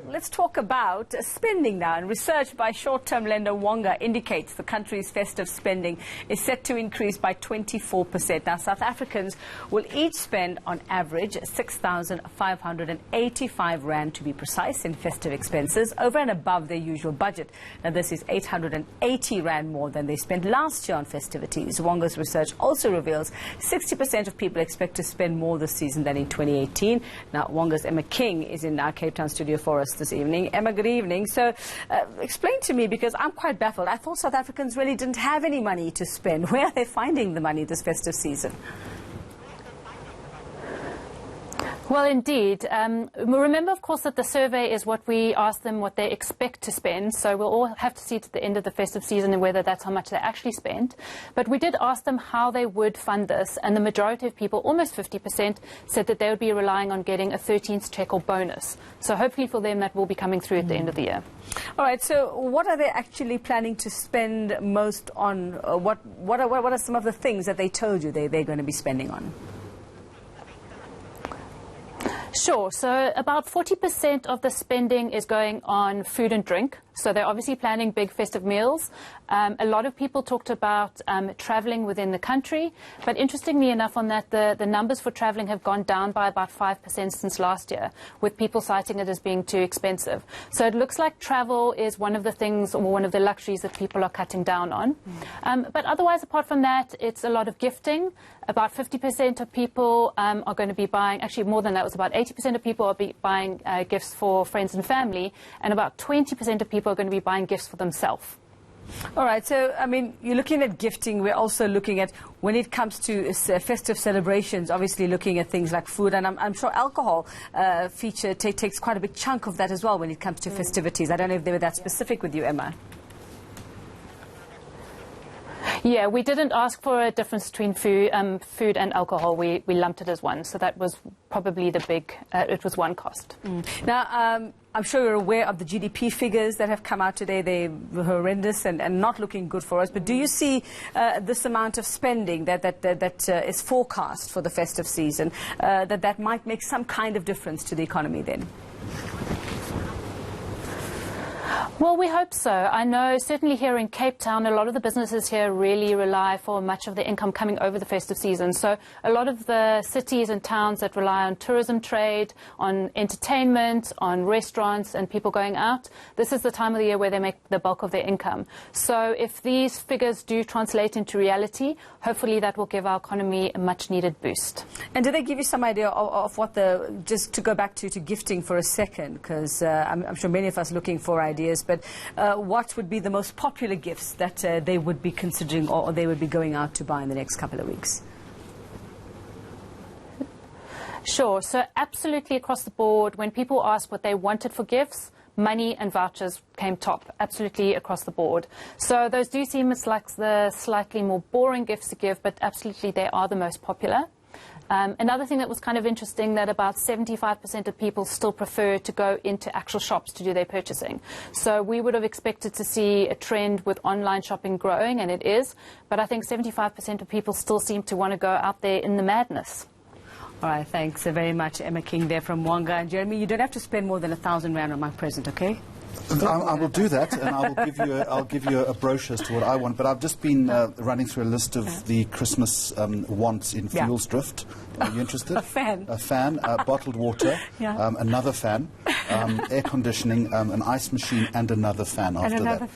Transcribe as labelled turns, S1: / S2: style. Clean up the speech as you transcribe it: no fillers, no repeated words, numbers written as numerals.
S1: Well, let's talk about spending now. And research by short-term lender Wonga indicates the country's festive spending is set to increase by 24%. Now, South Africans will each spend on average 6,585 rand, to be precise, in festive expenses, over and above their usual budget. Now, this is 880 rand more than they spent last year on festivities. Wonga's research also reveals 60% of people expect to spend more this season than in 2018. Now, Wonga's Emma King is in our Cape Town studio for us this evening. Emma, good evening. So explain to me, because I'm quite baffled. I thought South Africans really didn't have any money to spend. Where are they finding the money this festive season?
S2: Well, indeed. Remember, of course, that the survey is what we ask them what they expect to spend. So we'll all have to see at the end of the festive season and whether that's how much they actually spent. But we did ask them how they would fund this. And the majority of people, almost 50%, said that they would be relying on getting a 13th check or bonus. So hopefully for them that will be coming through at the end of the year.
S1: All right. So what are they actually planning to spend most on? What are some of the things that they told you they're going to be spending on?
S2: Sure. So about 40% of the spending is going on food and drink. So they're obviously planning big festive meals. A lot of people talked about travelling within the country. But interestingly enough on that, the numbers for travelling have gone down by about 5% since last year, with people citing it as being too expensive. So it looks like travel is one of the things, or one of the luxuries that people are cutting down on. But otherwise, apart from that, it's a lot of gifting. About 50% of people are going to be buying, actually more than that, it was about 80% of people are buying gifts for friends and family, and about 20% of people are going to be buying gifts for themselves.
S1: All right, so, I mean, you're looking at gifting. We're also looking at, when it comes to festive celebrations, obviously looking at things like food, and I'm sure alcohol takes quite a big chunk of that as well when it comes to festivities. I don't know if they were that specific with you, Emma.
S2: Yeah, we didn't ask for a difference between food and alcohol. We lumped it as one, so that was probably the big, it was one cost.
S1: Now, I'm sure you're aware of the GDP figures that have come out today. They're horrendous and not looking good for us. But do you see this amount of spending that is forecast for the festive season, that might make some kind of difference to the economy then?
S2: Well, we hope so. I know certainly here in Cape Town, a lot of the businesses here really rely for much of the income coming over the festive season. So a lot of the cities and towns that rely on tourism trade, on entertainment, on restaurants and people going out, this is the time of the year where they make the bulk of their income. So if these figures do translate into reality, hopefully that will give our economy a much needed boost.
S1: And do they give you some idea of what just to go back to gifting for a second, because I'm sure many of us are looking for ideas, but what would be the most popular gifts that they would be considering or they would be going out to buy in the next couple of weeks?
S2: Sure. So absolutely across the board, when people ask what they wanted for gifts, money and vouchers came top, absolutely across the board. So those do seem like the slightly more boring gifts to give, but absolutely they are the most popular. Another thing that was kind of interesting, that about 75% of people still prefer to go into actual shops to do their purchasing. So we would have expected to see a trend with online shopping growing, and it is, but I think 75% of people still seem to want to go out there in the madness.
S1: All right, thanks very much, Emma King there from Wonga. And Jeremy, you don't have to spend more than 1,000 rand on my present, okay?
S3: I will do that, and I'll give you a brochure as to what I want. But I've just been running through a list of the Christmas wants in Fieldsdrift. Are you interested?
S1: A fan.
S3: A fan, bottled water, another fan, air conditioning, an ice machine, and another fan after that.